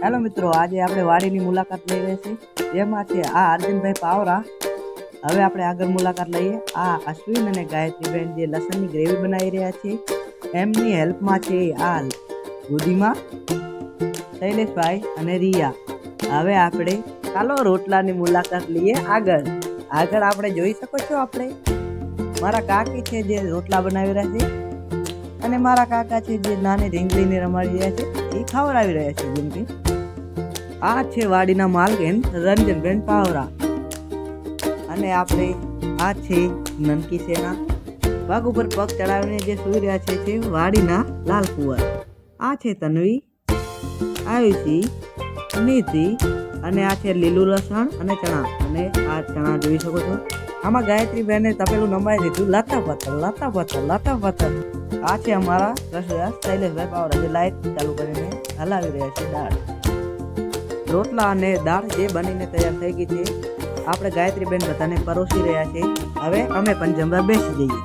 Hello મિત્રો, આજે આપણે વાડીની મુલાકાત લઈ રહ્યા છીએ. જેમાં છે આ અર્જુનભાઈ પાવરા. હવે આપણે આગળ મુલાકાત લઈએ. આ અશ્વિન અને ગાયત્રીબેન જે લસણની ગ્રેવી બનાવી રહ્યા છે, એમની હેલ્પમાં છે આ ગુદીમાં શૈલેષભાઈ અને રિયા. હવે આપણે ચાલો રોટલાની મુલાકાત લઈએ. આગળ આપણે જોઈ શકો છો, આપણે મારા કાકી છે જે રોટલા બનાવી રહ્યા છે, અને મારા કાકા છે જે નાની રીંગણીને રમાડી રહ્યા છે, એ ખવડાવી રહ્યા છે. જેમ કે આ છે વાડીના માલકીન રંજનબેન પાવરા, અને આપણે આ છે નનકી સેના. પગ ઉપર પગ ચડાવીને જે સૂઈ રહ્યા છે વાડીના લાલ કુંવર. આ છે તન્વી, આયુષી, નીતિ, અને આ છે લીલું લસણ અને ચણા. અને આ ચણા જોઈ શકો છો. આમાં ગાયત્રી બેને તપેલું નમાઈ દીધું. લતા પથ્થર. આ છે અમારા રસોઈયા શૈલેષભાઈ પાવરા, જે લાઈટ ચાલુ કરીને હલાવી રહ્યા છે દાળ. રોટલા અને દાળ જે બનીને તૈયાર થઈ ગઈ છે. આપણે ગાયત્રી બેન બધાને પરોસી રહ્યા છે. હવે અમે પણ જમવા બેસી જઈએ.